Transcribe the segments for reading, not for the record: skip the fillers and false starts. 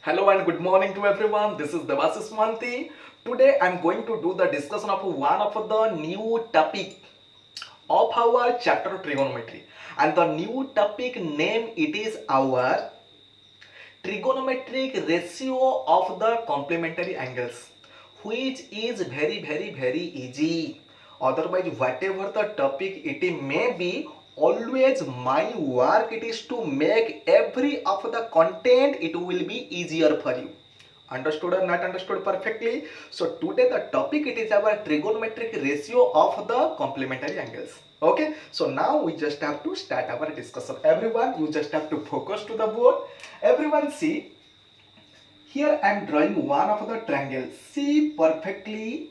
Hello and good morning to everyone. This is Devasis Manti. Today I'm going to do the discussion of one of the new topic of our chapter trigonometry, and the new topic name it is our trigonometric ratio of the complementary angles, which is very easy. Otherwise, whatever the topic it may be, always my work it is to make every of the content it will be easier for you. Understood or not understood perfectly? So today the topic it is our trigonometric ratio of the complementary angles. Okay, so now we just have to start our discussion. Everyone, you just have to focus to the board. Everyone see, here I am drawing one of the triangles. See perfectly,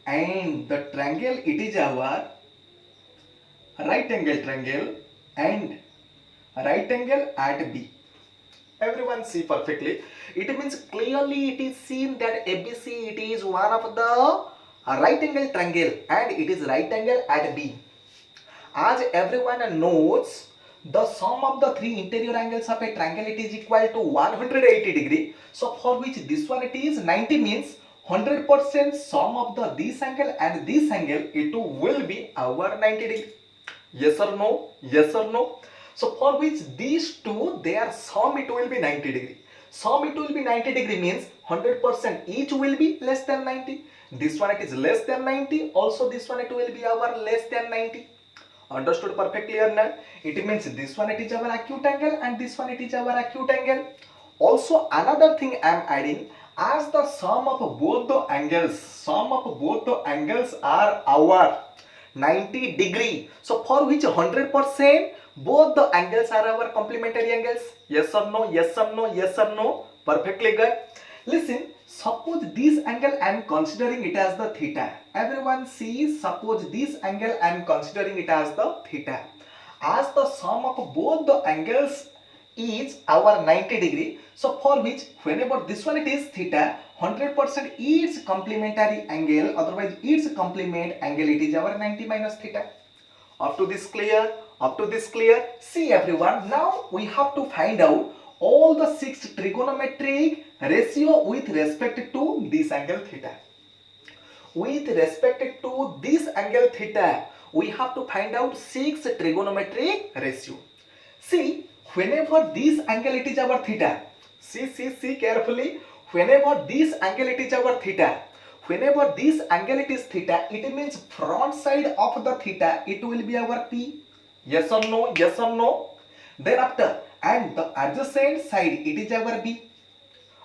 and the triangle it is our right angle triangle and right angle at B. Everyone see perfectly. It means clearly it is seen that ABC it is one of the right angle triangle and it is right angle at B. As everyone knows, the sum of the three interior angles of a triangle it is equal to 180 degree. So for which this one it is 90 means 100% sum of the this angle and this angle it will be our 90 degree. Yes or no? Yes or no? So for which these two their sum it will be 90 degree. Sum it will be 90 degree means 100% each will be less than 90. This one it is less than 90. Also this one it will be our less than 90. Understood perfectly or not? It means this one it is our acute angle and this one it is our acute angle. Also another thing I am adding, as the sum of both the angles are our 90 degree. So for which 100% both the angles are our complementary angles. Yes or no? Yes or no? Yes or no? Perfectly good. Listen, suppose this angle I am considering it as the theta. Everyone sees, suppose this angle I am considering it as the theta. As the sum of both the angles is our 90 degree. So for which whenever this one it is theta, 100% its complementary angle, otherwise its complement angle it is our 90 minus theta. Up to this clear? Up to this clear? See everyone, now we have to find out all the 6 trigonometric ratio with respect to this angle theta. With respect to this angle theta, we have to find out 6 trigonometric ratio. See, whenever this angle it is our theta, see carefully, whenever this angle it is our theta, whenever this angle it is theta, it means front side of the theta it will be our P. Yes or no? Yes or no? Then after, and the adjacent side it is our B.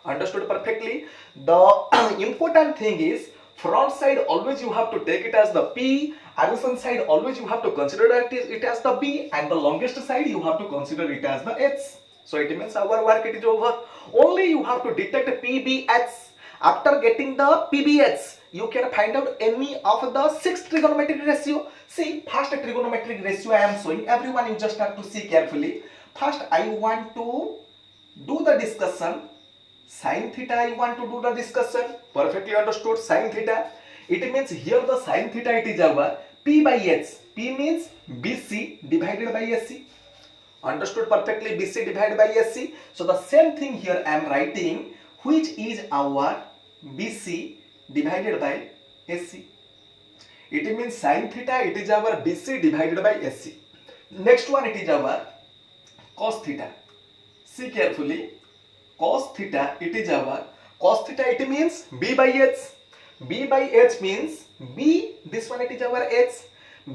Understood perfectly? The important thing is, front side always you have to take it as the P, adjacent side always you have to consider it as the B, and the longest side you have to consider it as the H. So it means our work it is over. Only you have to detect PBH. After getting the PBH, you can find out any of the 6 trigonometric ratio. See, first trigonometric ratio I am showing. Everyone you just have to see carefully. First I want to do the discussion. Sin theta I want to do the discussion. Perfectly understood. Sin theta. It means here the sin theta it is our P by H. P means BC divided by SC. Understood perfectly, BC divided by SC. So the same thing here I am writing, which is our BC divided by SC. It means sin theta it is our BC divided by SC. Next one it is our cos theta. See carefully. Cos theta it is our cos theta it means B by H. B by H means B, this one it is our H.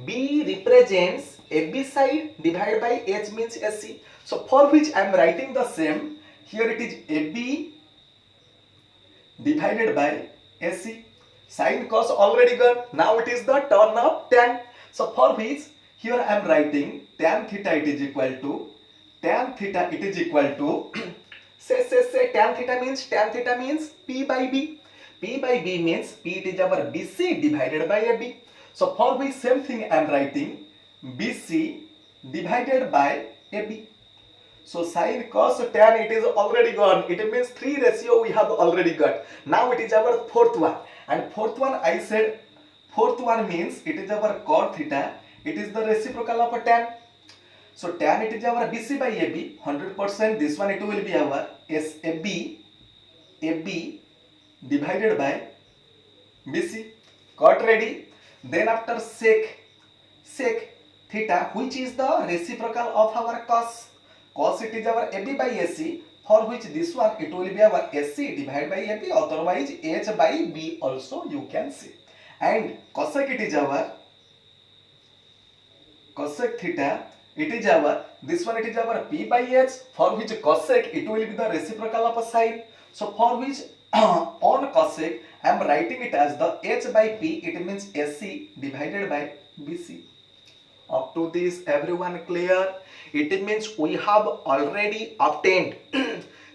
B represents AB side divided by H means SC. So for which I am writing the same. Here it is AB divided by SC. Sin cos already gone. Now it is the turn of tan. So for which here I am writing tan theta it is equal to say tan theta means P by B. P by B means P it is our BC divided by AB. So for which same thing I am writing BC divided by AB. So sin cos tan it is already gone. It means 3 ratio we have already got. Now it is our fourth one. And fourth one I said, fourth one means it is our cot theta. It is the reciprocal of tan. So tan it is our BC by AB, 100%. This one it will be our SAB, AB divided by BC. Got ready? Then after sec theta, which is the reciprocal of our cos. Cos it is our AB by AC, for which this one it will be our AC divided by AB, otherwise H by B also you can see. And cosec it is our cosec theta, it is our, this one it is our P by H, for which cosec it will be the reciprocal of a sine. So for which on cosec I am writing it as the H by P, it means AC divided by BC. Up to this everyone clear? It means we have already obtained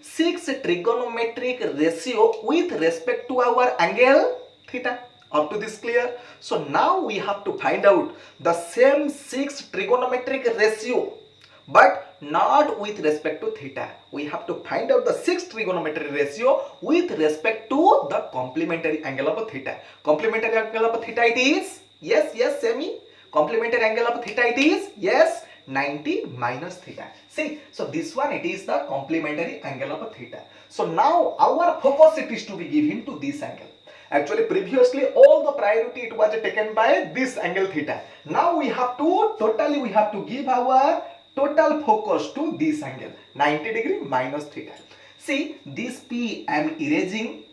6 trigonometric ratio with respect to our angle theta. Up to this clear? So now we have to find out the same 6 trigonometric ratio, but not with respect to theta. We have to find out the 6 trigonometric ratio with respect to the complementary angle of theta. Complementary angle of theta it is, yes, Semi. Complementary angle of theta it is, yes, 90 minus theta. See, so this one it is the complementary angle of theta. So now our focus it is to be given to this angle. Actually previously all the priority it was taken by this angle theta. Now we have to give our total focus to this angle 90 degree minus theta. See, this P I am erasing,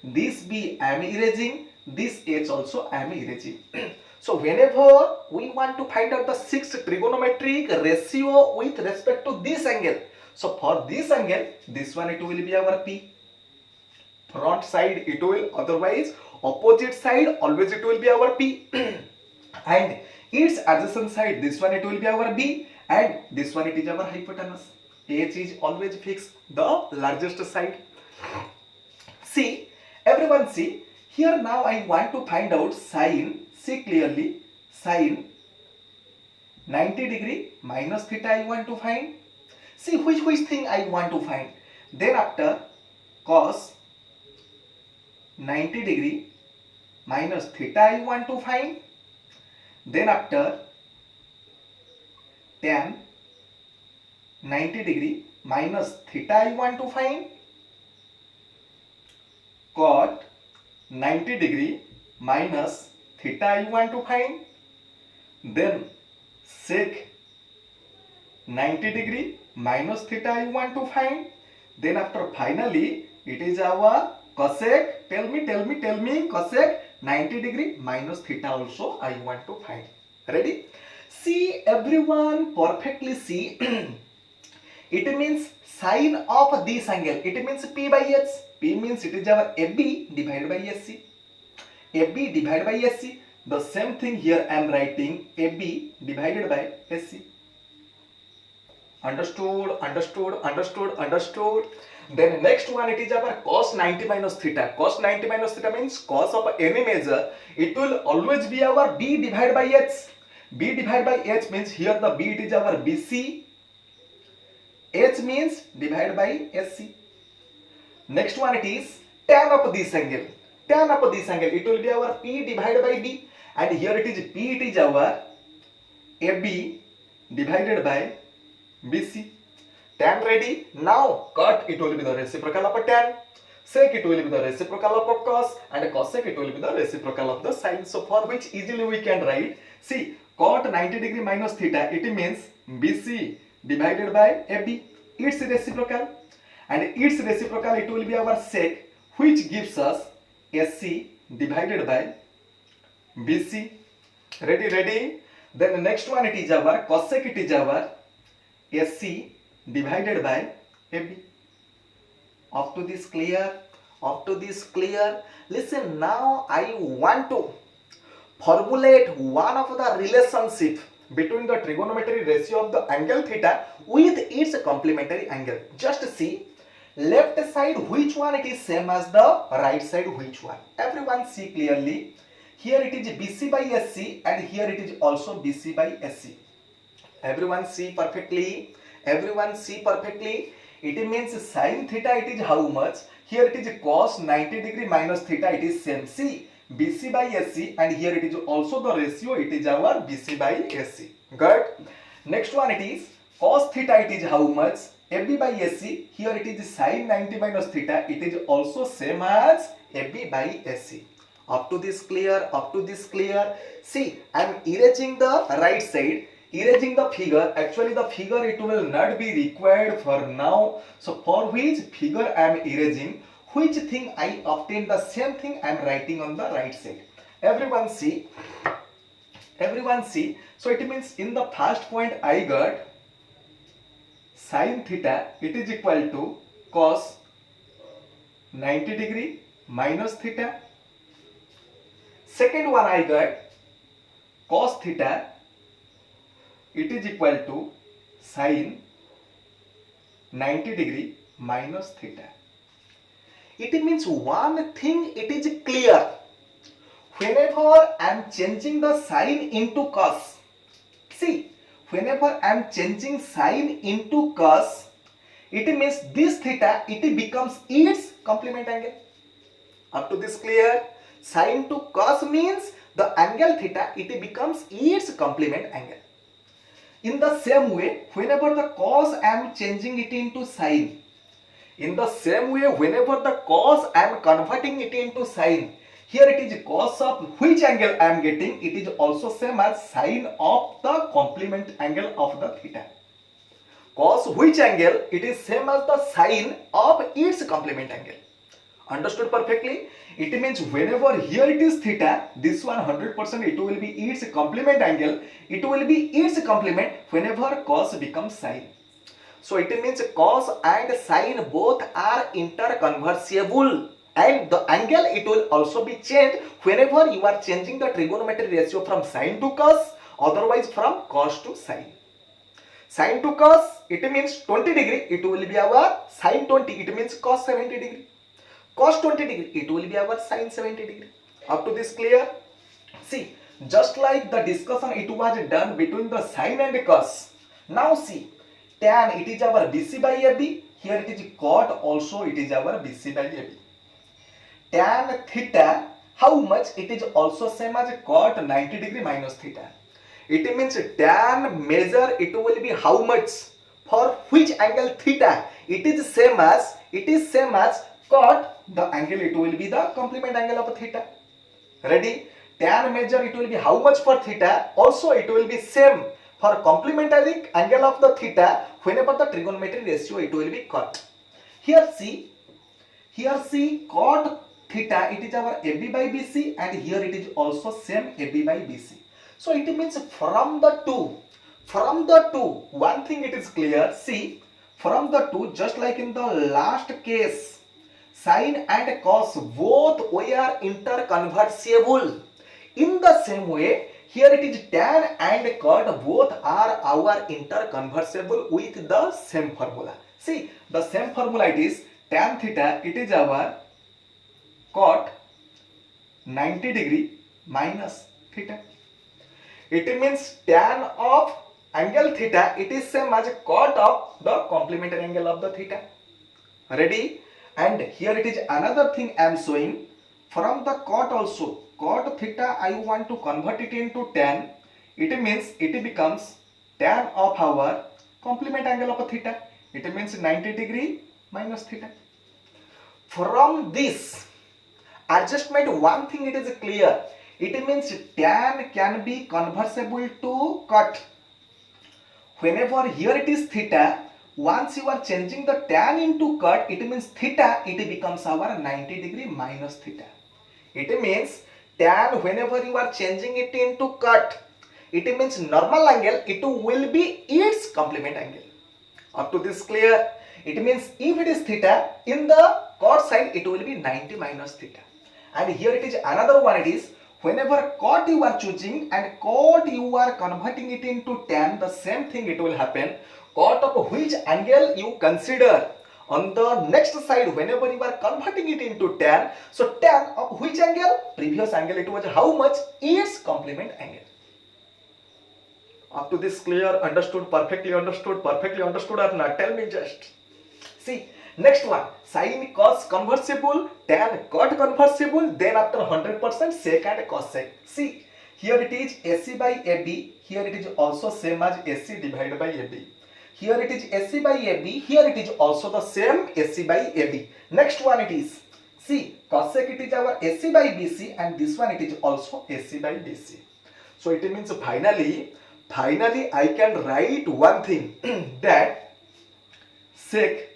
this B I am erasing, this H also I am erasing. So whenever we want to find out the 6 trigonometric ratio with respect to this angle, so for this angle, this one it will be our P. Front side it will, otherwise opposite side always it will be our P. And its adjacent side, this one it will be our B, and this one it is our hypotenuse. H is always fixed, the largest side. See, everyone see, here now I want to find out sine, see clearly, sine 90 degree minus theta I want to find. See which thing I want to find. Then after cos 90 degree minus theta I want to find. Then after tan 90 degree minus theta I want to find. Cot 90 degree minus theta I want to find. Then sec 90 degree minus theta I want to find. Then after finally it is our cosec, tell me cosec 90 degree minus theta also I want to find. Ready? See everyone perfectly see. It means sine of this angle, it means P by H. P means it is our AB divided by SC. AB divided by SC. The same thing here I am writing AB divided by SC. Understood? Then next one it is our cos 90 minus theta. Cos 90 minus theta means cos of any measure. It will always be our B divided by H. B divided by H means here the B it is our BC. H means divided by SC. Next one it is tan of this angle. Tan of this angle it will be our P divided by B. And here it is P, it is our AB divided by BC. Tan ready? Now cot it will be the reciprocal of a tan. Sec it will be the reciprocal of a cos, and cosec it will be the reciprocal of the sine. So for which easily we can write, see, cot 90 degree minus theta, it means BC divided by AB, its reciprocal, and its reciprocal it will be our sec, which gives us SC divided by BC. Ready? Then the next one it is our cosec, it is our SC divided by AB. Up to this clear? Listen, now I want to formulate one of the relationship between the trigonometry ratio of the angle theta with its complementary angle. Just see, left side which one it is same as the right side which one. Everyone see clearly. Here it is BC by SC and here it is also BC by SC. Everyone see perfectly. It means sin theta it is how much? Here it is cos 90 degree minus theta, it is same. See, BC by SC, and here it is also the ratio, it is our BC by SC. Good. Next one it is cos theta it is how much? AB by AC. Here it is sin 90 minus theta. It is also same as AB by AC. Up to this clear? Up to this clear? See, I am erasing the right side, erasing the figure. Actually the figure it will not be required for now. So for which figure I am erasing, which thing I obtain, the same thing I am writing on the right side. Everyone see. Everyone see. So it means in the first point I got sin theta it is equal to cos 90 degree minus theta. Second one I got cos theta it is equal to sin 90 degree minus theta. It means one thing it is clear. Whenever I am changing the sign into cos, see, whenever I am changing sign into cos, it means this theta, it becomes its complement angle. Up to this clear? Sin to cos means the angle theta, it becomes its complement angle. In the same way, whenever the cos I am changing it into sin, in the same way, whenever the cos I am converting it into sin, here it is cos of which angle I am getting, it is also same as sin of the complement angle of the theta. Cos which angle, it is same as the sin of its complement angle. Understood perfectly? It means whenever here it is theta, this one 100% it will be its complement angle, it will be its complement whenever cos becomes sin. So it means cos and sin both are interconversible, and the angle it will also be changed whenever you are changing the trigonometry ratio from sin to cos, otherwise from cos to sin. Sin to cos, it means 20 degree, it will be our sin 20, it means cos 70 degree. Cos 20 degree, it will be our sin 70 degree. Up to this clear? See, just like the discussion it was done between the sin and cos. Now see, tan it is our BC by AB, here it is cot also it is our BC by AB. Tan theta, how much? It is also same as cot 90 degree minus theta. It means tan measure it will be how much? For which angle theta? It is same as cot, the angle it will be the complement angle of theta. Ready? Tan measure it will be how much for theta? Also it will be same for complementary angle of the theta whenever the trigonometry ratio it will be cot. Here see cot theta it is our AB by BC, and here it is also same AB by BC. So it means from the two, one thing it is clear. See, from the two, just like in the last case, sin and cos both were interconversible. In the same way, here it is tan and cot both are our interconversible with the same formula. See, the same formula it is tan theta it is our cot 90 degree minus theta. It means tan of angle theta it is same as cot of the complementary angle of the theta. Ready? And here it is another thing I am showing. From the cot also, cot theta I want to convert it into tan. It means it becomes tan of our complement angle of theta. It means 90 degree minus theta. From this adjustment, one thing it is clear. It means tan can be conversible to cot. Whenever here it is theta, once you are changing the tan into cot, it means theta, it becomes our 90 degree minus theta. It means tan, whenever you are changing it into cot, it means normal angle, it will be its complement angle. Up to this clear? It means if it is theta, in the cot side, it will be 90 minus theta. And here it is another one, it is whenever cot you are choosing and cot you are converting it into tan, the same thing it will happen. Cot of which angle you consider on the next side, whenever you are converting it into tan, so tan of which angle? Previous angle it was how much? Its complement angle. Up to this clear? Understood? Perfectly understood or not? Tell me just. See, next one, sin cos conversible, tan cot conversible, then after 100% sec and cosec. See, here it is AC by AB, here it is also same as AC divided by AB. Here it is AC by AB. Here it is also the same AC by AB. Next one it is, see, cosec it is our AC by BC, and this one it is also AC by BC. So it means finally I can write one thing that sec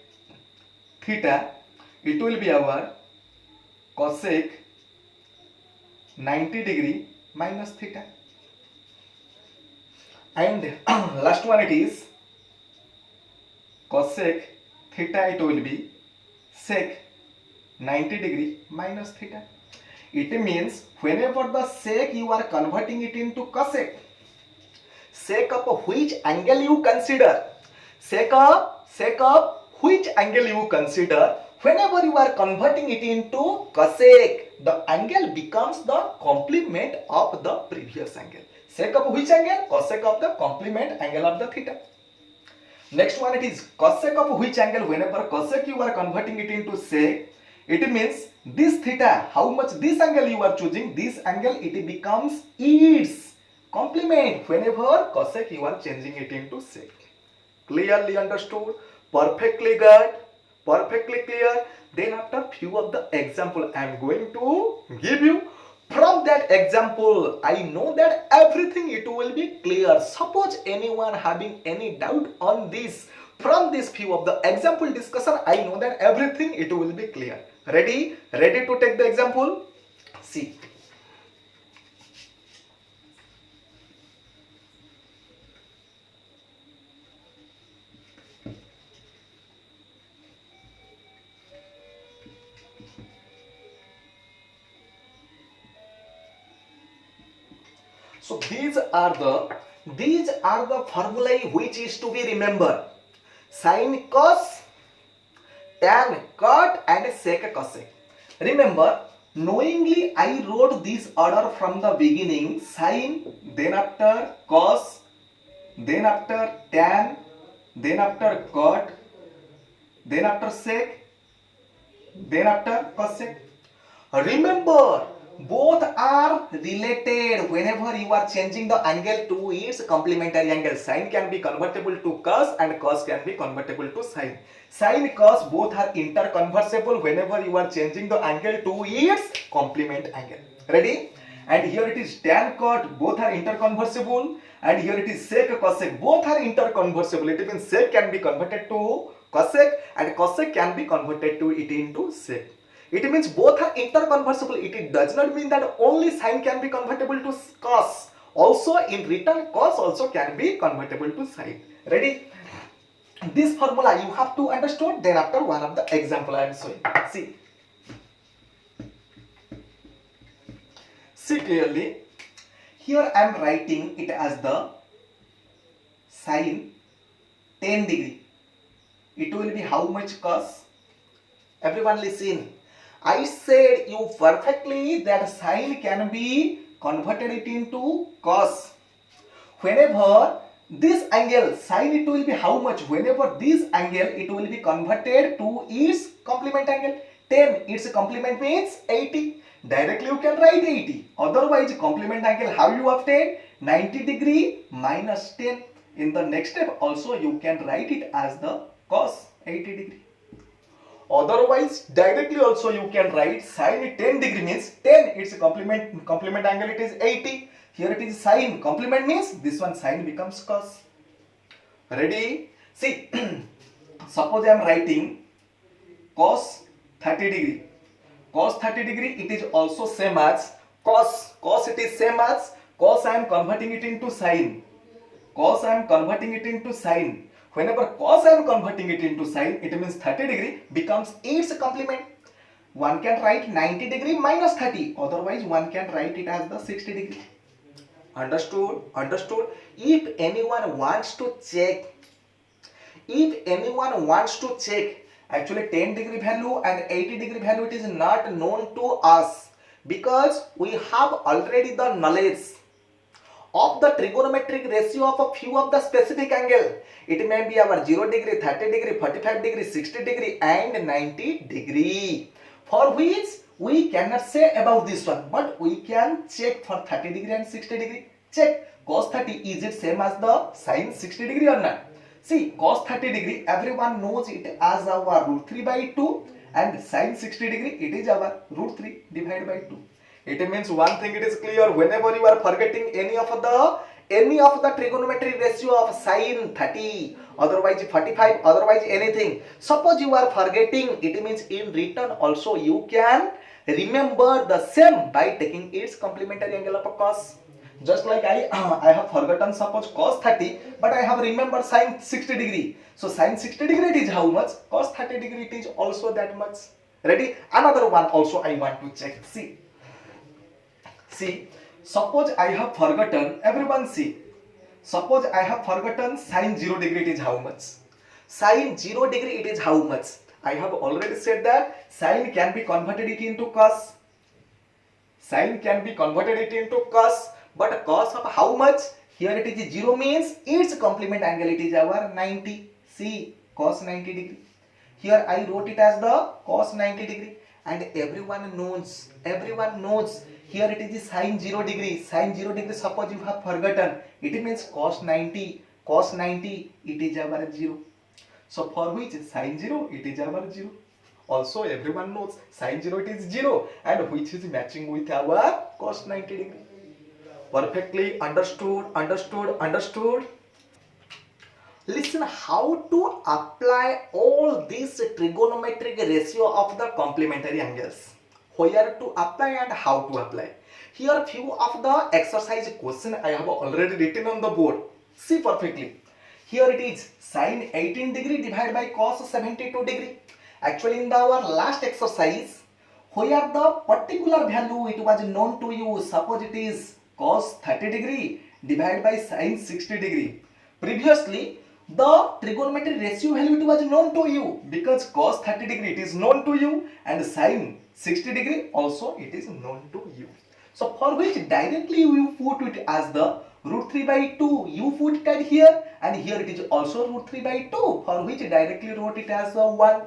theta, it will be our cosec 90 degree minus theta. And last one it is cosec theta, it will be sec 90 degree minus theta. It means whenever the sec you are converting it into cosec, sec of which angle you consider, sec of which angle you consider, whenever you are converting it into cosec, the angle becomes the complement of the previous angle. Sec of which angle? Cosec of the complement angle of the theta. Next one it is cosec of which angle, whenever cosec you are converting it into sec, it means this theta, how much this angle you are choosing, this angle it becomes its complement whenever cosec you are changing it into sec. Clearly understood? Perfectly good? Perfectly clear? Then after few of the example I am going to give you. From that example, I know that everything it will be clear. Suppose anyone having any doubt on this, from this few of the example discussion, I know that everything it will be clear. Ready? Ready to take the example? See. So these are the formulae which is to be remembered. Sin cos, tan cot, and sec cosec. Remember, knowingly I wrote this order from the beginning: sin, then after cos, then after tan, then after cot, then after sec, then after cosec. Remember, both are related. Whenever you are changing the angle to its complementary angle, sin can be convertible to cos and cos can be convertible to sin. Sin, cos both are interconversible whenever you are changing the angle to its complement angle. Ready? And here it is tan cot, both are interconversible, and here it is sec cosec, both are interconversible. It means sec can be converted to cosec and cosec can be converted to it into sec. It means both are interconversible. It does not mean that only sin can be convertible to cos. Also in return, cos also can be convertible to sin. Ready? This formula you have to understand. Then after one of the example I am showing. See clearly. Here I am writing it as the sin 10 degree. It will be how much cos? Everyone listen. I said you perfectly that sin can be converted it into cos. Whenever this angle, sin it will be how much? Whenever this angle it will be converted to its complement angle. 10, its complement means 80. Directly you can write 80. Otherwise complement angle how you obtain? 90 degree minus 10. In the next step also you can write it as the cos 80 degree. Otherwise directly also you can write sin 10 degree means 10, its a complement angle it is 80. Here it is sin, complement means this one sin becomes cos. Ready? See, suppose I am writing cos 30 degree. Cos 30 degree it is also same as cos. Cos it is same as cos. I am converting it into sin. Cos I am converting it into sin. Whenever cos I am converting it into sin, it means 30 degree becomes its complement. One can write 90 degree minus 30. Otherwise, one can write it as the 60 degree. Understood? Understood? If anyone wants to check, actually 10 degree value and 80 degree value, it is not known to us because we have already the knowledge of the trigonometric ratio of a few of the specific angle. It may be our 0 degree, 30 degree, 45 degree, 60 degree and 90 degree, for which we cannot say about this one, but we can check for 30 degree and 60 degree. Check cos 30, is it same as the sin 60 degree or not? See, cos 30 degree, everyone knows it as our root 3 by 2, and sin 60 degree, it is our root 3 divided by 2. It means one thing it is clear, whenever you are forgetting any of the trigonometry ratio of sin 30, otherwise 45, otherwise anything, suppose you are forgetting, it means in return also you can remember the same by taking its complementary angle of cos. Just like I have forgotten suppose cos 30, but I have remembered sin 60 degree. So sin 60 degree it is how much? Cos 30 degree it is also that much. Ready? Another one also I want to check. See, suppose I have forgotten, everyone see. Suppose I have forgotten sin 0 degree it is how much? Sin 0 degree it is how much? I have already said that sin can be converted it into cos. Sin can be converted it into cos. But cos of how much? Here it is 0 means its complement angle it is our 90. See, cos 90 degree. Here I wrote it as the cos 90 degree, and everyone knows here it is sin 0 degree. Sin 0 degree, suppose you have forgotten, it means cos 90 it is our 0. So for which sin 0 it is our 0. Also everyone knows sin 0 it is 0, and which is matching with our cos 90 degree. Perfectly understood. Listen how to apply all these trigonometric ratio of the complementary angles. Where to apply and how to apply. Here few of the exercise question I have already written on the board. See perfectly. Here it is sin 18 degree divided by cos 72 degree. Actually in our last exercise, where the particular value it was known to you, suppose it is cos 30 degree divided by sin 60 degree. Previously, the trigonometry ratio value it was known to you, because cos 30 degree it is known to you and sin 60 degree also it is known to you. So for which directly you put it as the root 3 by 2. You put it at here, and here it is also root 3 by 2, for which directly wrote it as 1.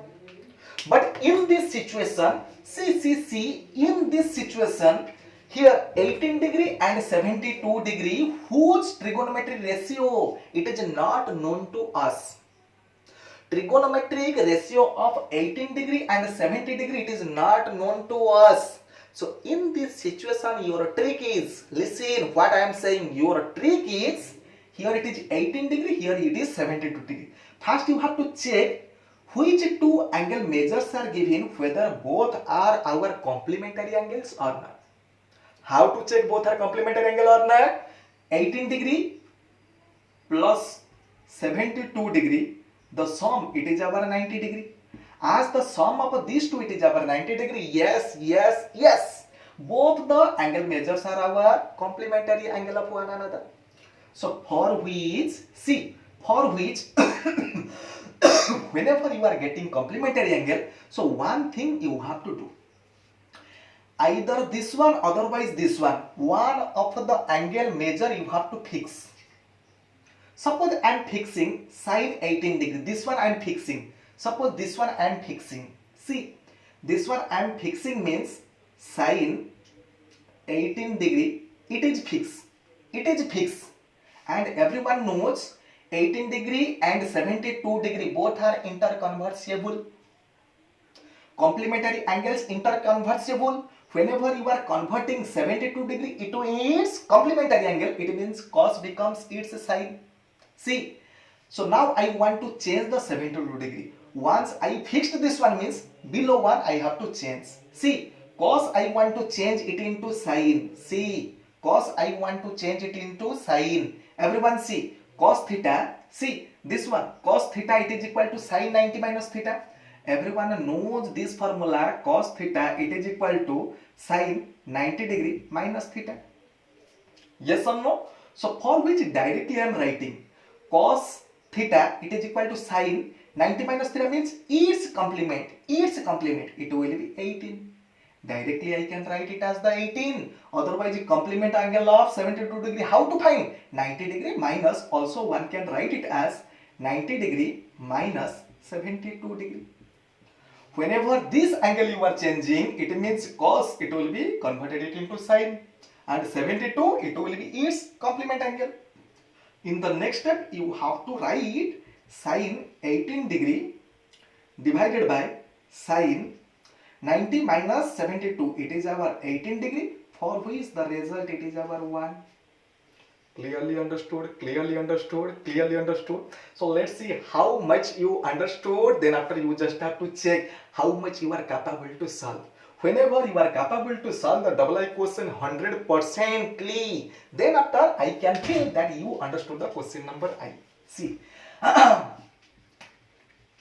But in this situation, see, in this situation, here 18 degree and 72 degree, whose trigonometric ratio it is not known to us. Trigonometric ratio of 18 degree and 70 degree it is not known to us. So in this situation, your trick is, listen what I am saying, your trick is, here it is 18 degree, here it is 72 degree. First you have to check which two angle measures are given, whether both are our complementary angles or not. How to check both are complementary angle or not? 18 degree plus 72 degree, the sum it is our 90 degree. As the sum of these two it is our 90 degree. Yes. Both the angle measures are our complementary angle of one another. So for which whenever you are getting complementary angle, so one thing you have to do. Either this one, otherwise this one of the angle measure you have to fix. Suppose I am fixing sin 18 degree. This one I am fixing. Suppose this one I am fixing. See, this one I am fixing means sin 18 degree. It is fixed. And everyone knows 18 degree and 72 degree both are interconversible. Complementary angles interconversible. Whenever you are converting 72 degree into its complementary angle, it means cos becomes its sin. See, so now I want to change the 72 degree. Once I fixed this one means below one I have to change. See, cos I want to change it into sin. See, cos I want to change it into sin. Everyone see, cos theta. See, this one, cos theta it is equal to sin 90 minus theta. Everyone knows this formula, cos theta it is equal to sin 90 degree minus theta. Yes or no? So for which directly I am writing cos theta it is equal to sin 90 minus theta means its complement it will be 18. Directly I can write it as the 18. Otherwise the complement angle of 72 degree, how to find? 90 degree minus, also one can write it as 90 degree minus 72 degree. Whenever this angle you are changing, it means cos it will be converted it into sin, and 72 it will be its complement angle. In the next step you have to write Sine 18 degree divided by sine 90 minus 72. It is our 18 degree, for which the result it is our 1. Clearly understood, clearly understood, clearly understood. So let's see how much you understood. Then after, you just have to check how much you are capable to solve. Whenever you are capable to solve the double I question 100%ly, then after I can feel that you understood the question number I. See,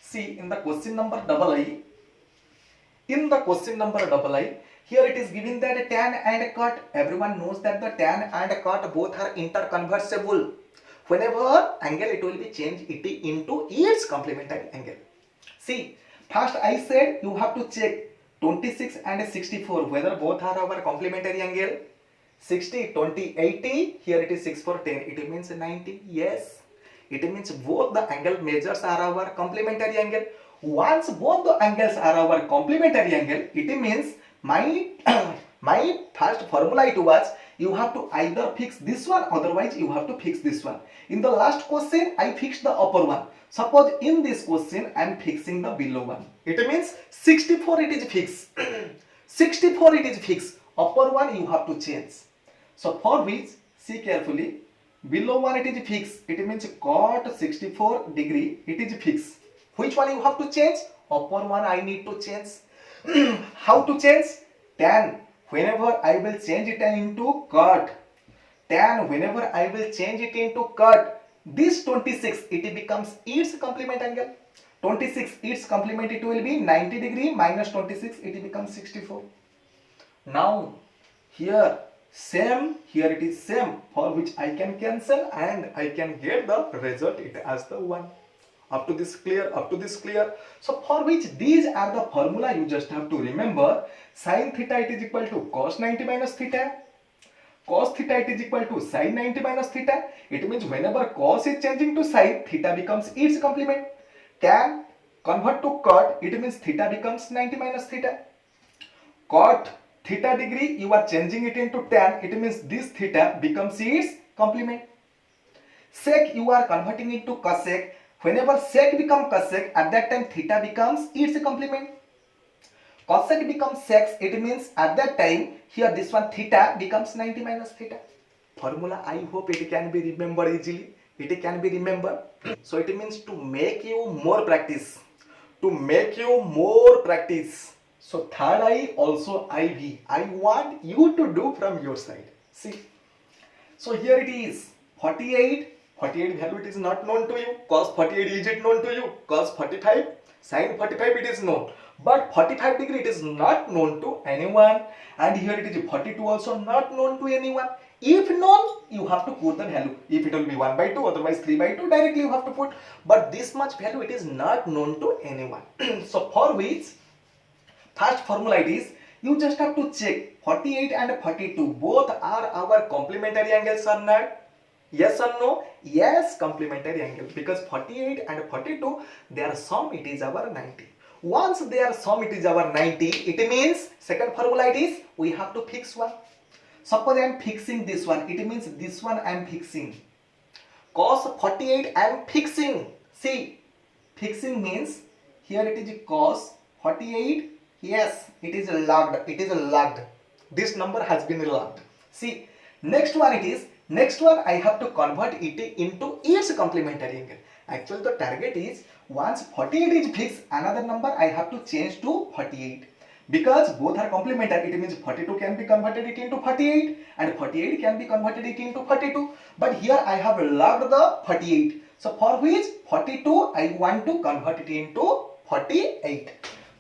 see in the question number double I, in the question number double I, here it is given that tan and cot. Everyone knows that the tan and cot both are interconversible. Whenever angle, it will be changed it into its complementary angle. See, first I said you have to check 26 and 64 whether both are our complementary angle. 60, 20, 80. Here it is 6 for 10. It means 90. Yes. It means both the angle measures are our complementary angle. Once both the angles are our complementary angle, it means my my first formula it was, you have to either fix this one, otherwise you have to fix this one. In the last question I fixed the upper one. Suppose in this question I am fixing the below one. It means 64 it is fixed. 64 it is fixed. Upper one you have to change. So for which, see carefully, below one it is fixed. It means cot 64 degree it is fixed. Which one you have to change? Upper one I need to change. How to change? Tan. Whenever I will change it into cot. Tan. Whenever I will change it into cot. This 26 it becomes its complement angle. 26 its complement it will be 90 degree minus 26 it becomes 64. Now here same, here it is same, for which I can cancel and I can get the result it as the 1. Up to this clear? Up to this clear? So for which these are the formula you just have to remember. Sin theta it is equal to cos 90 minus theta. Cos theta it is equal to sin 90 minus theta. It means whenever cos is changing to sin, theta becomes its complement. Tan convert to cot, it means theta becomes 90 minus theta. Cot theta degree, you are changing it into tan, it means this theta becomes its complement. Sec, you are converting it to cosec. Whenever sec becomes cosec, at that time theta becomes its complement. Cosec becomes sec, it means at that time here this one theta becomes 90 minus theta. Formula, I hope it can be remembered easily. It can be remembered. So it means to make you more practice. To make you more practice. So third I also IV. I want you to do from your side. See. So here it is 48. 48 value it is not known to you. Cos 48 is it known to you? Cos 45, sin 45 it is known. But 45 degree it is not known to anyone. And here it is 42 also not known to anyone. If known, you have to put the value. If it will be 1 by 2, otherwise 3 by 2, directly you have to put. But this much value it is not known to anyone. So for which, first formula it is, you just have to check 48 and 42 both are our complementary angles or not. Yes or no? Yes, complementary angle, because 48 and 42 their sum it is our 90. Once their sum it is our 90, it means second formula it is, we have to fix one. Suppose I am fixing this one, it means this one I am fixing. Cos 48 I am fixing. See, fixing means here it is cos 48. Yes, it is logged. It is logged. This number has been logged. See, next one it is, next one I have to convert it into its complementary angle. Actually the target is, once 48 is fixed, another number I have to change to 48. Because both are complementary, it means 42 can be converted it into 48 and 48 can be converted it into 42. But here I have logged the 48. So for which 42 I want to convert it into 48.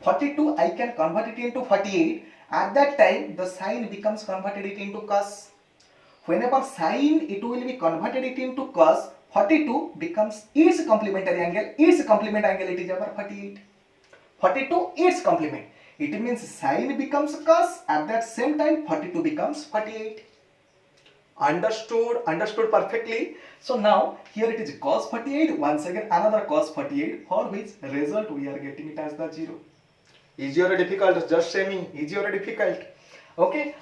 42 I can convert it into 48. At that time the sine becomes converted it into cos. Whenever sine it will be converted it into cos, 42 becomes its complementary angle. Its complement angle it is our 48. 42 its complement. It means sine becomes cos, at that same time 42 becomes 48. Understood? Understood perfectly. So now here it is cos 48, once again another cos 48, for which result we are getting it as the 0. Easy or difficult? Just say me, easy or difficult? Okay.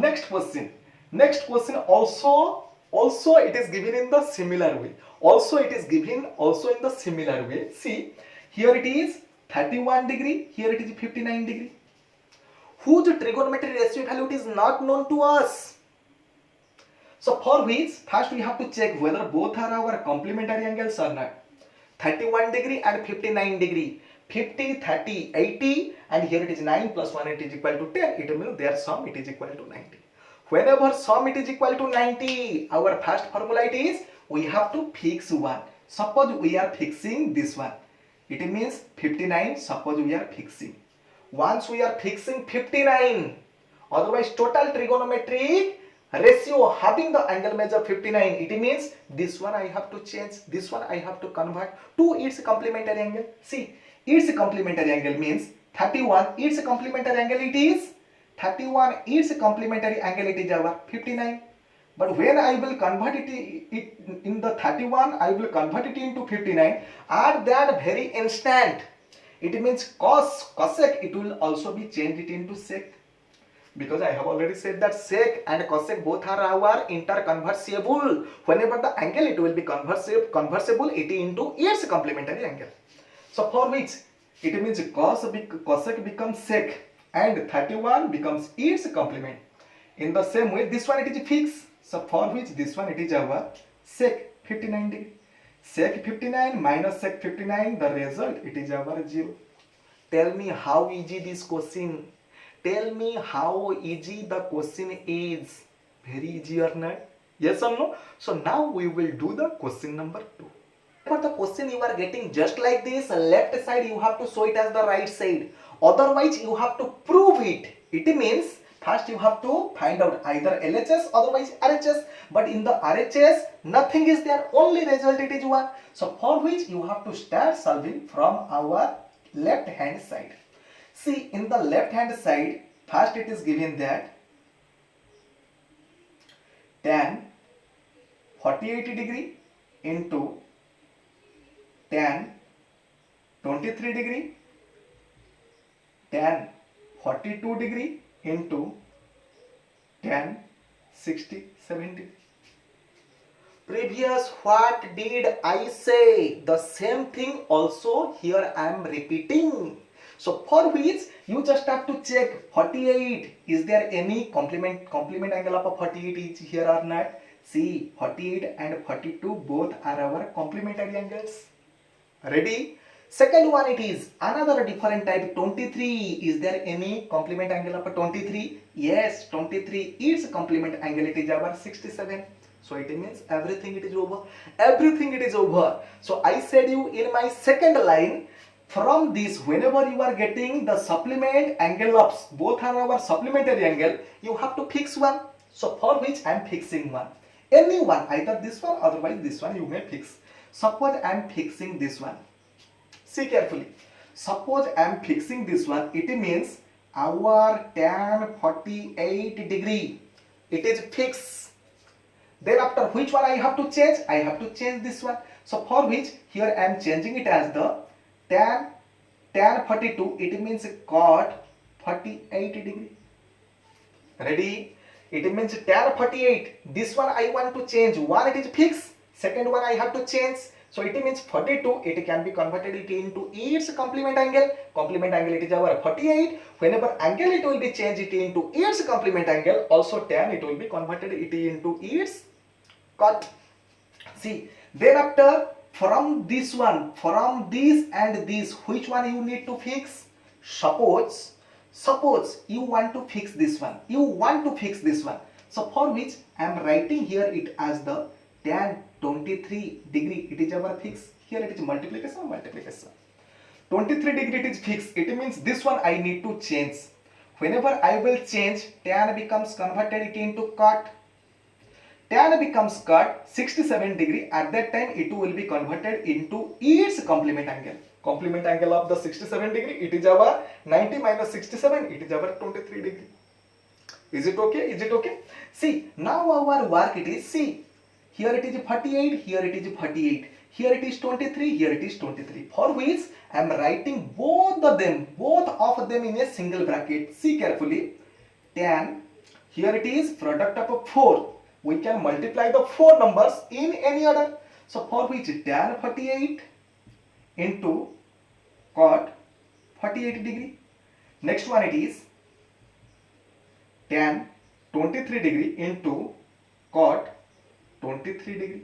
Next question. Next question also Also it is given in the similar way. Also it is given also in the similar way. See, here it is 31 degree, here it is 59 degree. Whose trigonometry ratio value is not known to us. So for which, first we have to check whether both are our complementary angles or not. 31 degree and 59 degree. 50, 30, 80, and here it is 9 plus 1, it is equal to 10. It means their sum it is equal to 90. Whenever sum it is equal to 90, our first formula it is we have to fix one. Suppose we are fixing this one. It means 59, suppose we are fixing. Once we are fixing 59, otherwise total trigonometric ratio having the angle measure 59, it means this one I have to change, this one I have to convert to its complementary angle. See, its complementary angle means 31, its complementary angle it is 31, its complementary angle it is our 59. But when I will convert it in the 31, I will convert it into 59. At that very instant, it means cosec, it will also be changed it into sec. Because I have already said that sec and cosec both are our interconversible. Whenever the angle it will be conversible, it into its complementary angle. So for which it means cosec becomes sec and 31 becomes its complement. In the same way, this one it is fixed. So for which this one it is our sec 59 degree. Sec 59 minus sec 59, the result it is our 0. Tell me how easy this question. Tell me how easy the question is. Very easy or not? Yes or no? So now we will do the question number 2. For the question you are getting just like this, left side you have to show it as the right side. Otherwise you have to prove it. It means first you have to find out either LHS otherwise RHS. But in the RHS nothing is there, only result it is 1. So for which you have to start solving from our left hand side. See, in the left hand side, first it is given that tan 48 degree into tan 23 degree, tan 42 degree into tan 67 degree. Previous, what did I say? The same thing also here I am repeating. So for which you just have to check 48. Is there any complement angle of a 48 is here or not? See, 48 and 42 both are our complementary angles. Ready? Second one it is another different type 23. Is there any complement angle of a 23? Yes, 23 is complement angle, it is our 67. So it means everything it is over. Everything it is over. So I said you in my second line, from this whenever you are getting the supplement angle of both are our supplementary angle, you have to fix one. So for which I am fixing one. Any one, either this one otherwise this one you may fix. Suppose I am fixing this one. See carefully. Suppose I am fixing this one. It means our tan 48 degree. It is fixed. Then after which one I have to change? I have to change this one. So for which here I am changing it as the tan 42. It means cot 48 degree. Ready? It means tan 48. This one I want to change. One it is fixed. Second one I have to change. So it means 42. It can be converted into its complement angle. Complement angle it is our 48. Whenever angle it will be changed it into its complement angle. Also tan it will be converted it into its cot. See, thereafter from this one, from this and this, which one you need to fix? Suppose you want to fix this one. You want to fix this one. So for which I am writing here it as the tan 23 degree. It is our fix. Here it is multiplication. 23 degree it is fixed. It means this one I need to change. Whenever I will change, tan becomes converted it into cot. Tan becomes cot 67 degree. At that time it will be converted into its complement angle. Complement angle of the 67 degree, it is our 90 minus 67, it is our 23 degree. Is it okay? Is it okay? See, now our work it is, see, here it is 48, here it is 48, here it is 23, here it is 23. For which I am writing both of them in a single bracket. See carefully, tan, here it is product of 4. we can multiply the four numbers in any order. So for which tan 48 into cot 48 degree. Next one it is tan 23 degree into cot 23 degree.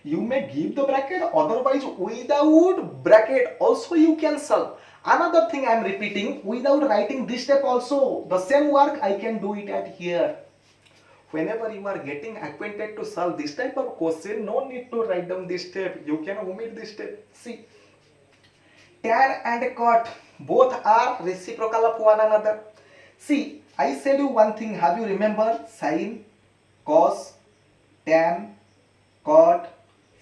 You may give the bracket, otherwise without bracket also you can solve. Another thing I am repeating, without writing this step also, the same work I can do it at here. Whenever you are getting acquainted to solve this type of question, no need to write down this step. You can omit this step. See, tan and cot both are reciprocal of one another. See, I said you one thing. Have you remember sine, cos, tan, cot,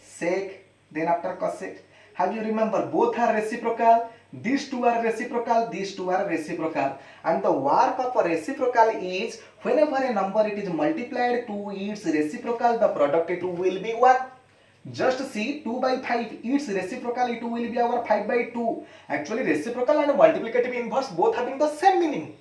sec, then after cosec? Have you remember both are reciprocal? These two are reciprocal, these two are reciprocal. And the work of a reciprocal is whenever a number it is multiplied to its reciprocal, the product it will be 1. Just see 2 by 5, its reciprocal it will be our 5 by 2. Actually reciprocal and multiplicative inverse both having the same meaning.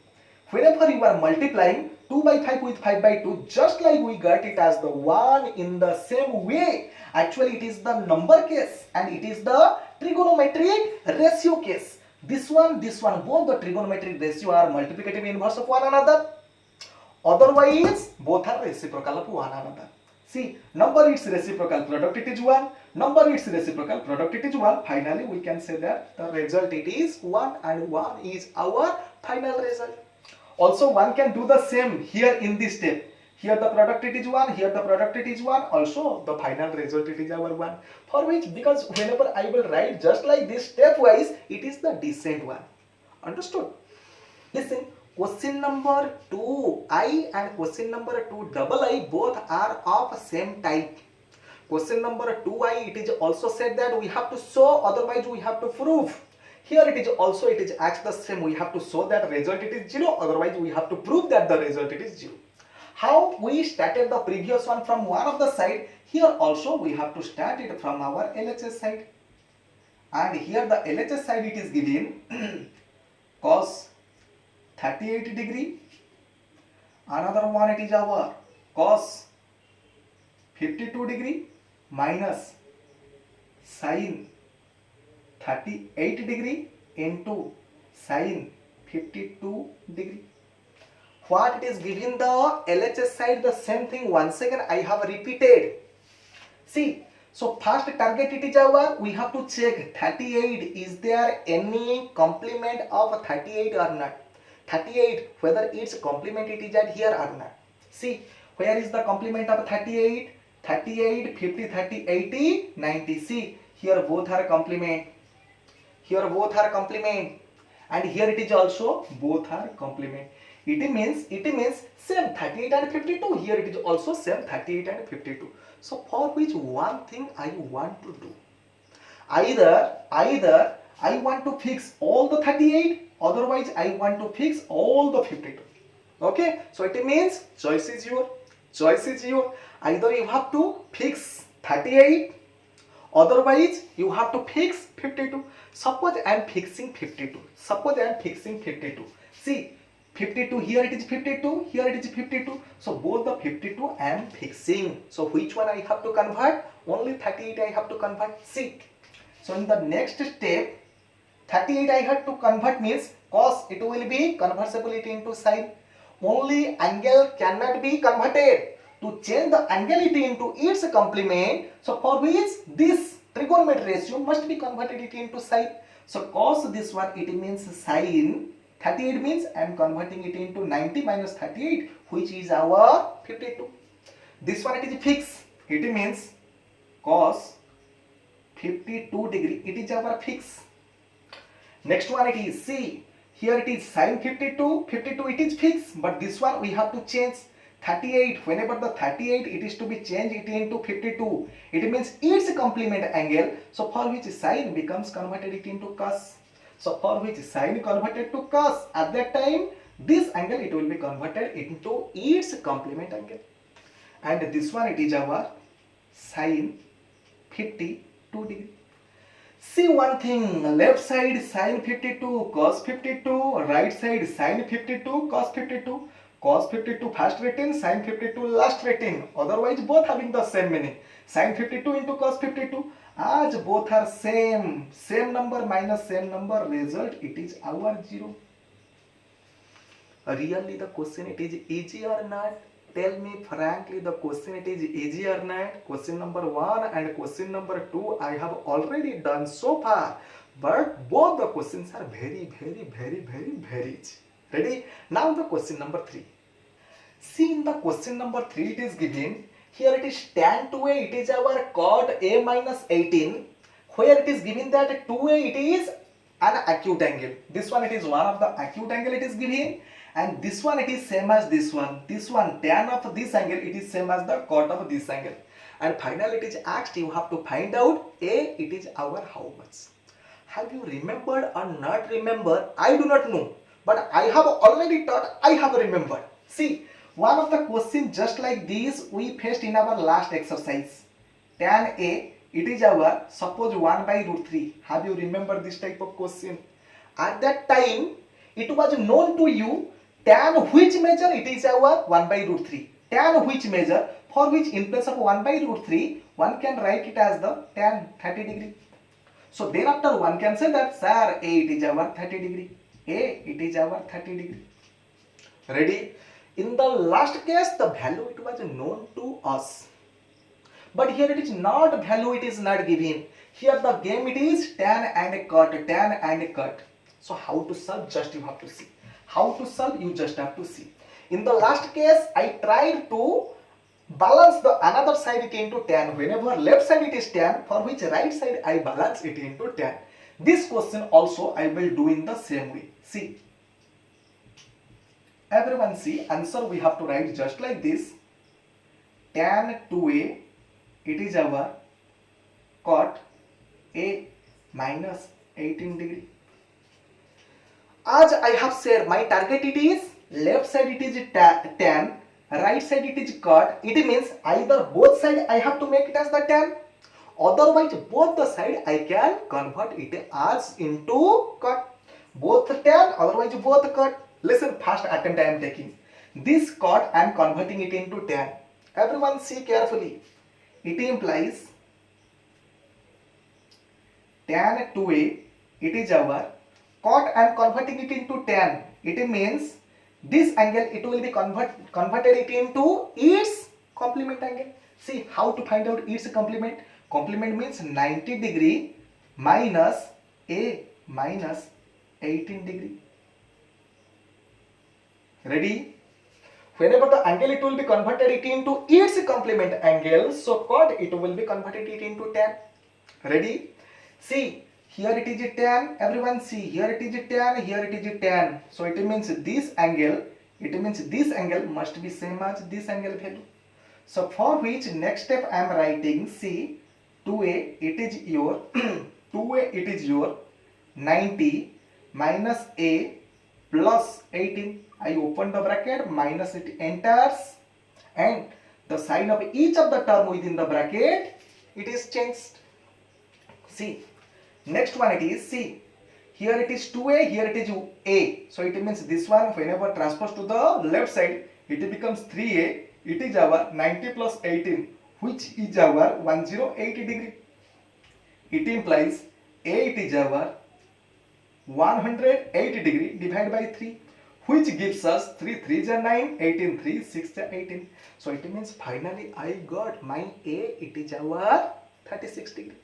Whenever you are multiplying 2 by 5 with 5 by 2, just like we got it as the 1 in the same way, actually it is the number case and it is the trigonometric ratio case. This one, both the trigonometric ratio are multiplicative inverse of one another. Otherwise, both are reciprocal of one another. See, number its reciprocal, product it is 1. Number its reciprocal, product it is 1. Finally, we can say that the result it is 1 and 1 is our final result. Also, one can do the same here in this step. Here the product it is 1, here the product it is 1. Also, the final result it is our 1. For which, because whenever I will write just like this stepwise, it is the decent one. Understood? Listen, question number 2i and question number 2ii both are of same type. Question number 2i, it is also said that we have to show, otherwise we have to prove. Here it is asked the same, we have to show that result it is 0, otherwise we have to prove that the result it is 0. How we started the previous one from one of the side, here also we have to start it from our LHS side. And here the LHS side it is given cos 38 degree. Another one it is our cos 52 degree minus sin 38 degree into sin 52 degree. What it is given the LHS side, the same thing once again I have repeated. See, so first target it is our, we have to check 38, is there any complement of 38 or not? 38, whether its complement it is at here or not. See, where is the complement of 38? 38, 50, 30, 80, 90. See, here both are complement. Here both are complement. And here it is also both are complement. It means same 38 and 52. Here it is also same 38 and 52. So for which one thing I want to do? Either I want to fix all the 38, otherwise I want to fix all the 52. Okay, so it means choice is your. Either you have to fix 38, otherwise you have to fix 52. Suppose I am fixing 52. See, 52, here it is 52, here it is 52. So both the 52 I am fixing. So which one I have to convert? Only 38 I have to convert. See. So in the next step, 38 I have to convert means cos it will be convertibility into sine. Only angle cannot be converted. To change the angularity into its complement, so for which this trigonometry ratio must be converted it into sine. So cos this one it means sine 38 means I am converting it into 90 minus 38, which is our 52. This one it is fixed. It means cos 52 degree. It is our fix. Next one it is, see, here it is sin 52. 52 it is fixed, but this one we have to change. 38, whenever the 38 it is to be changed it into 52. It means its complement angle. So for which sin becomes converted it into cos. So for which sin converted to cos, at that time this angle it will be converted into its complement angle. And this one it is our sin 52 degree. See one thing, left side sin 52 cos 52, right side sin 52 cos 52. cos 52 first written, sin 52 last written, otherwise both having the same meaning. Sin 52 into cos 52, as both are same number minus same number, result it is our 0. Really the question it is easy or not? Tell me frankly, the question it is easy or not? Question number 1 and question number 2 I have already done so far, but both the questions are very easy. Ready? Now the question number 3. See, in the question number 3 it is given, here it is tan 2a, it is our cot a minus 18, where it is given that 2a it is an acute angle. This one it is one of the acute angle it is given, and this one it is same as this one. This one tan of this angle it is same as the cot of this angle. And finally it is asked, you have to find out a it is our how much. Have you remembered or not remember? I do not know, but I have already taught, I have remembered. See, one of the questions just like this we faced in our last exercise. Tan a, it is our, suppose 1 by root 3. Have you remembered this type of question? At that time, it was known to you, tan which measure it is our 1 by root 3. Tan which measure, for which in place of 1 by root 3, one can write it as the tan 30 degree. So thereafter one can say that, sir, a it is our 30 degree. A it is our 30 degree. Ready? In the last case, the value it was known to us. But here it is not value, it is not given. Here the game it is tan and cut, tan and cut. So how to solve, just you have to see. How to solve, you just have to see. In the last case, I tried to balance the another side it into tan. Whenever left side it is tan, for which right side I balance it into tan. This question also I will do in the same way. See. Everyone see, answer we have to write just like this. Tan 2a, it is our cot a minus 18 degree. As I have said, my target it is left side it is tan, right side it is cot. It means either both side I have to make it as the tan, otherwise both the side I can convert it as into cot. Both tan, otherwise both cot. Listen, first attempt I am taking. This cot I am converting it into tan. Everyone see carefully. It implies tan 2a, it is our cot I am converting it into tan. It means this angle it will be converted it into its complement angle. See how to find out its complement. Complement means 90 degree minus a minus 18 degree. Ready? Whenever the angle it will be converted it into its complement angle, so cot it will be converted it into tan. Ready? See, here it is tan. Everyone see, here it is tan, here it is tan. So it means this angle, must be same as this angle value. So for which next step I am writing, see, 2a it is your 2a it is your 90 minus a plus 18. I open the bracket, minus it enters, and the sign of each of the term within the bracket it is changed. See, next one it is, see, here it is 2a, here it is a. So it means this one whenever transposed to the left side, it becomes 3a. It is our 90 plus 18, which is our 108 degree. It implies a it is our 108 degree divided by 3. Which gives us 3 3s are 9, 18 3 6 are 18. So it means finally I got my a, it is our 36 degree.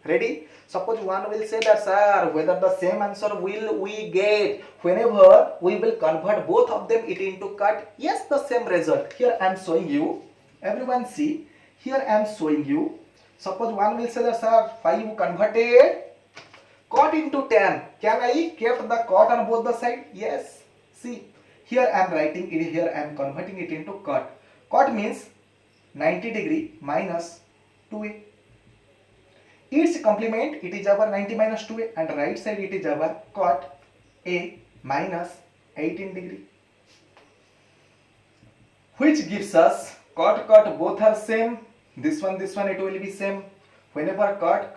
Ready? Suppose one will say that, sir, whether the same answer will we get whenever we will convert both of them it into cut? Yes, the same result. Here I am showing you. Everyone see. Here I am showing you. Suppose one will say that, sir, why you converted cot into tan? Can I kept the cot on both the side? Yes. See, here I am writing it, here I am converting it into cot. Cot means 90 degree minus 2a. Its complement, it is our 90 minus 2a, and right side it is our cot a minus 18 degree. Which gives us cot both are same. This one it will be same. Whenever cot,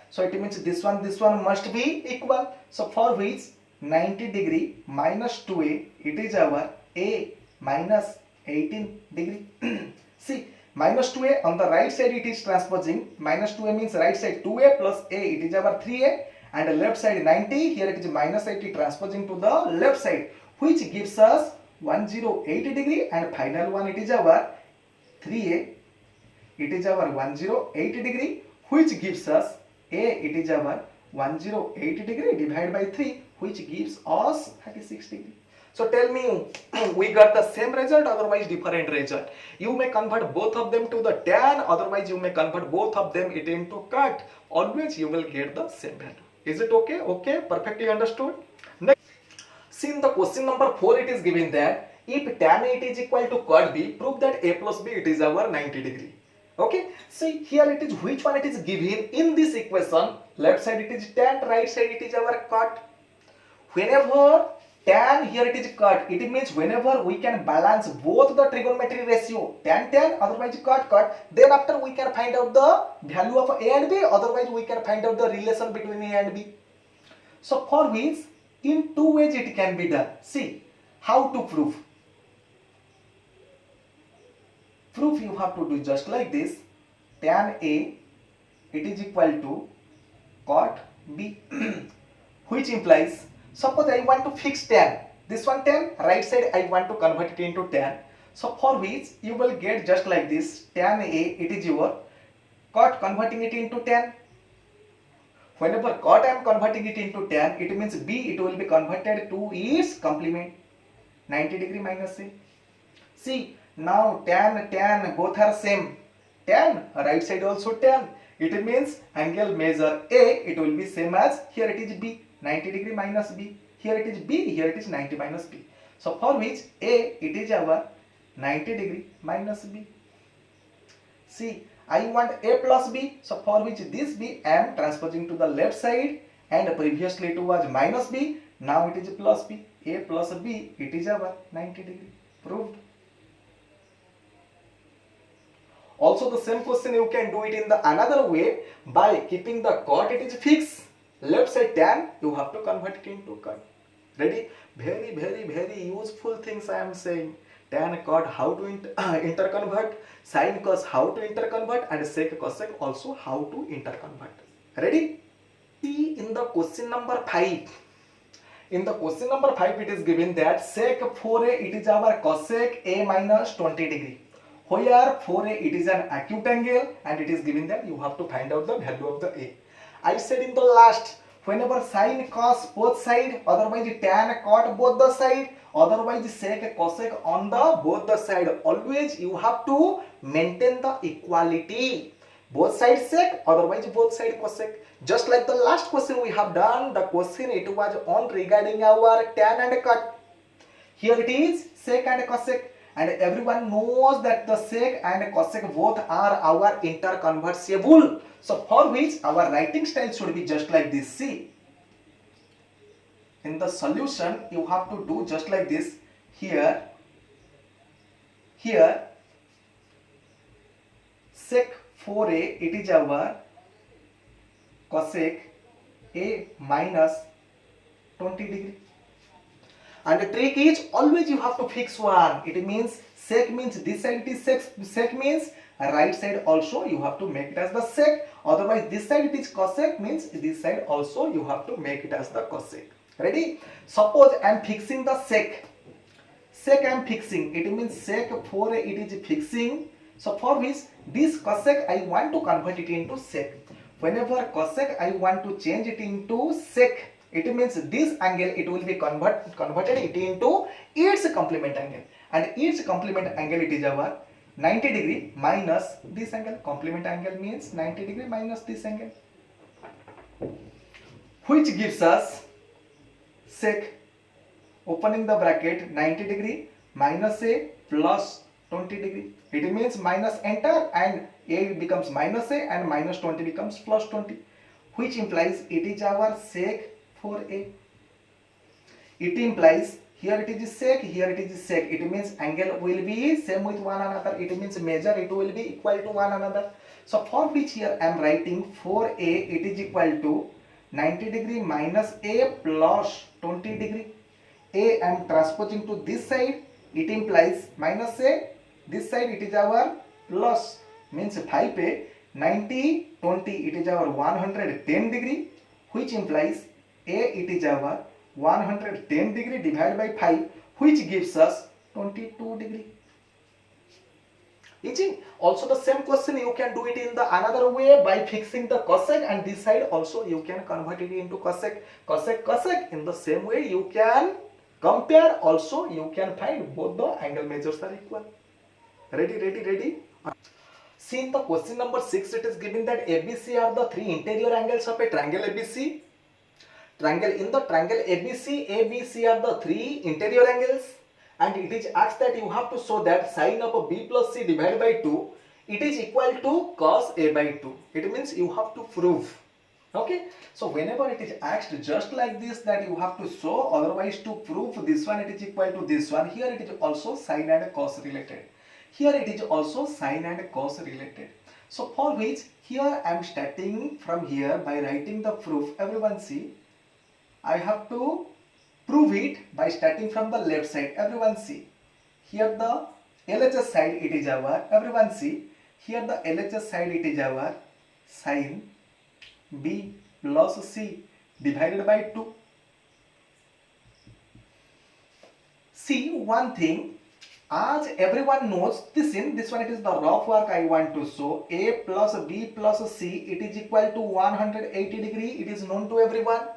so it means this one must be equal. So for which 90 degree minus 2a, it is our A minus 18 degree. See, minus 2a on the right side it is transposing. Minus 2a means right side 2a plus a, it is our 3a, and left side 90, here it is minus 80 transposing to the left side, which gives us 108 degree, and final one it is our 3a, it is our 108 degree, which gives us a, it is our 108 degree divided by 3, which gives us 36 degree. So tell me, we got the same result, otherwise different result. You may convert both of them to the tan, otherwise you may convert both of them it into cut. Always you will get the same value. Is it okay? Okay, perfectly understood. Next, see in the question number 4 it is given that if tan A it is equal to cut B, prove that A plus B it is our 90 degree. Okay, see here it is which one it is given in this equation. Left side it is tan, right side it is our cut. Whenever tan, here it is cut, it means whenever we can balance both the trigonometry ratio, tan, otherwise cut, then after we can find out the value of A and B, otherwise we can find out the relation between A and B. So for which in two ways it can be done. See how to prove. Proof you have to do just like this. Tan A it is equal to cot B, which implies, suppose I want to fix tan, this one tan, right side I want to convert it into tan. So for which you will get just like this, tan A it is your cot converting it into tan. Whenever cot I am converting it into tan, it means B it will be converted to its complement, 90 degree minus A. See now tan both are same, tan right side also tan, it means angle measure A it will be same as, here it is B, 90 degree minus B, here it is B, here it is 90 minus B. So for which A it is our 90 degree minus B. See I want A plus B, so for which this B I am transposing to the left side, and previously it was minus B, now it is plus B. A plus B it is our 90 degree. Proved. Also the same question you can do it in the another way, by keeping the cot it is fixed, left side tan you have to convert it into cut. Ready? Very useful things I am saying. Tan cot how to interconvert, sin cos how to interconvert, and sec cosec also how to interconvert. Ready? See in the question number 5. In the question number 5 it is given that sec 4a it is our cosec A minus 20 degree. Where 4a it is an acute angle, and it is given that you have to find out the value of the A. I said in the last, whenever sin cos both side, otherwise tan cot both the side, otherwise sec cosec on the both the side, always you have to maintain the equality. Both sides sec, otherwise both side cosec. Just like the last question we have done, the question it was on regarding our tan and cut. Here it is sec and cosec, and everyone knows that the sec and cosec both are our interconvertible. So for which our writing style should be just like this. See, in the solution you have to do just like this. Here sec 4a it is our cosec A minus 20 degree. And the trick is always you have to fix one. It means sec means this side it is sec means right side also you have to make it as the sec. Otherwise this side it is cosec means this side also you have to make it as the cosec. Ready? Suppose I am fixing the sec. Sec I am fixing. It means sec 4a it is fixing. So for which this cosec I want to convert it into sec. Whenever cosec I want to change it into sec, it means this angle it will be converted it into its complement angle, and its complement angle it is our 90 degree minus this angle. Complement angle means 90 degree minus this angle, which gives us sec, opening the bracket, 90 degree minus A plus 20 degree. It means minus enter, and A becomes minus A and minus 20 becomes plus 20, which implies it is our sec 4a. It implies here it is sec, here it is sec. It means angle will be same with one another. It means measure it will be equal to one another. So for which here I am writing 4a it is equal to 90 degree minus A plus 20 degree. A I am transposing to this side. it implies minus a, this side it is our plus, means 5 a, 90, 20 it is our 110 degree, which implies a it is our 110 degree divided by 5, which gives us 22 degree. Easy. Also the same question you can do it in the another way by fixing the cosec, and this side also you can convert it into cosec. Cosec. In the same way you can compare, also you can find both the angle measures are equal. Ready? See in the question number 6 it is given that ABC are the three interior angles of a triangle ABC. In the triangle ABC are the three interior angles, and it is asked that you have to show that sine of B plus C divided by 2 it is equal to cos A by 2. It means you have to prove. Okay, so whenever it is asked just like this, that you have to show, otherwise to prove this one it is equal to this one, here it is also sine and cos related. Here it is also sine and cos related. So for which here I am starting from here by writing the proof. Everyone see, I have to prove it by starting from the left side. Everyone see, here the LHS side it is our, everyone see, here the LHS side it is our sine B plus C divided by 2. See one thing, as everyone knows, this one it is the rough work I want to show. A plus B plus C it is equal to 180 degree. It is known to everyone.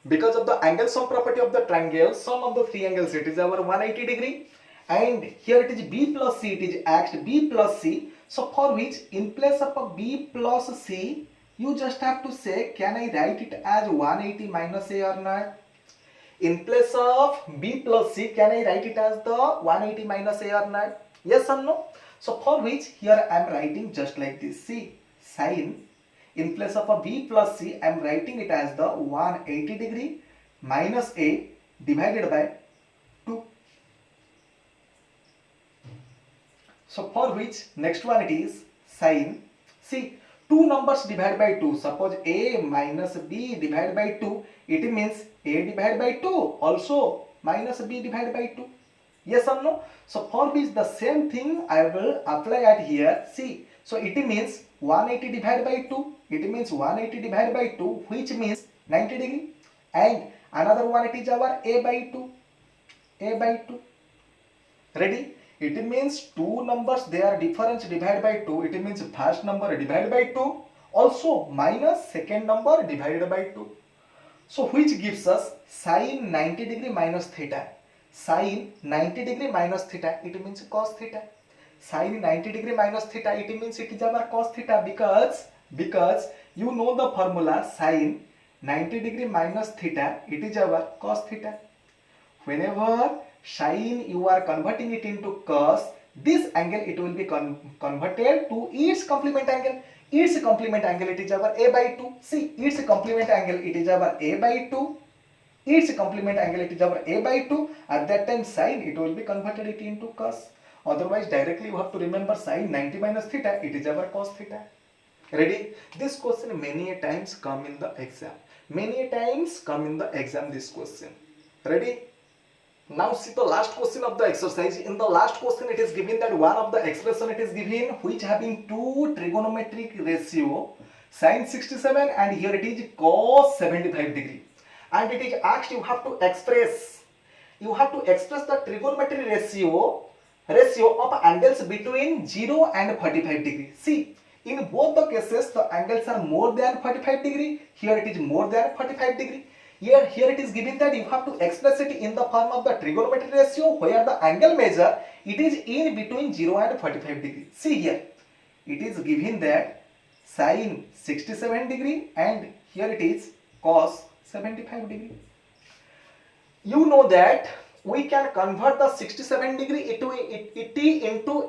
Because of the angle sum property of the triangle, sum of the three angles it is our 180 degree. And here it is B plus C, it is asked B plus C. So for which in place of a B plus C, you just have to say, can I write it as 180 minus A or not? In place of B plus C, can I write it as the 180 minus A or not? Yes or no? So for which here I am writing just like this. See, sine, in place of a B plus C, I am writing it as the 180 degree minus A divided by 2. So for which next one it is sine. See, two numbers divided by 2. Suppose A minus B divided by 2. It means A divided by 2 also minus B divided by 2. Yes or no? So for which the same thing I will apply at here. See, so it means 180 divided by 2. It means 180 divided by 2, which means 90 degree. And another one it is our A by 2. A by 2. Ready? It means two numbers, they are difference divided by 2. It means first number divided by 2. Also minus second number divided by 2. So which gives us sine 90 degree minus theta. Sine 90 degree minus theta, it means cos theta. Sine 90 degree minus theta, it means it is our cos theta, because you know the formula, sine 90 degree minus theta, it is our cos theta. Whenever sine you are converting it into cos, this angle it will be converted to its complement angle. Its complement angle it is our A by 2. See, its complement angle it is our A by 2. Its complement angle it is our A by 2. At that time sine it will be converted it into cos. Otherwise directly you have to remember sine 90 minus theta, it is our cos theta. Ready? This question many a times come in the exam. Many a times come in the exam this question. Ready? Now see the last question of the exercise. In the last question it is given that one of the expression it is given which having two trigonometric ratio sin 67 and here it is cos 75 degree. And it is asked you have to express the trigonometric ratio of angles between 0 and 45 degree. See, in both the cases the angles are more than 45 degree. Here it is more than 45 degree. Here it is given that you have to express it in the form of the trigonometric ratio where the angle measure it is in between 0 and 45 degree. See here, it is given that sin 67 degree and here it is cos 75 degree. You know that we can convert the 67 degree into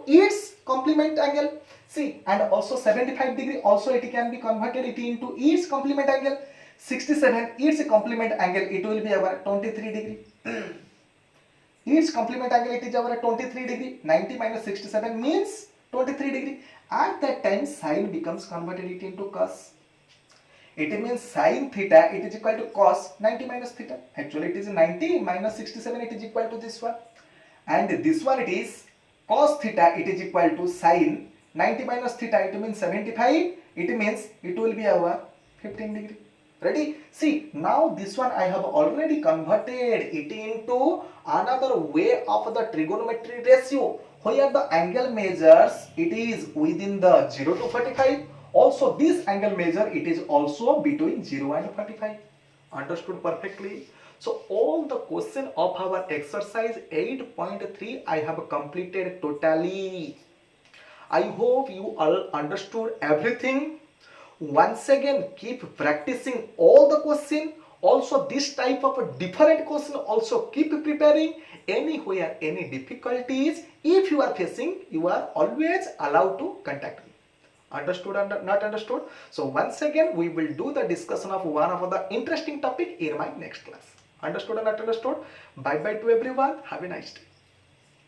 its complement angle. See, and also 75 degree also it can be converted into its complement angle. 67 its complement angle it will be our 23 degree. Its complement angle it is our 23 degree. 90 minus 67 means 23 degree. At that time sine becomes converted it into cos. It means sine theta it is equal to cos 90 minus theta. Actually it is 90 minus 67 it is equal to this one. and this one it is cos theta, it is equal to sin 90 minus theta, it means 75, it means it will be our 15 degree. Ready? See, now this one I have already converted it into another way of the trigonometry ratio, where the angle measures it is within the 0 to 45. Also this angle measure it is also between 0 and 45. Understood perfectly? So all the question of our exercise 8.3 I have completed totally. I hope you all understood everything. Once again, keep practicing all the question. Also this type of a different question also keep preparing. Anywhere any difficulties if you are facing, you are always allowed to contact me. Understood and not understood? So once again we will do the discussion of one of the interesting topic in my next class. Understood and not understood? Bye bye to everyone. Have a nice day.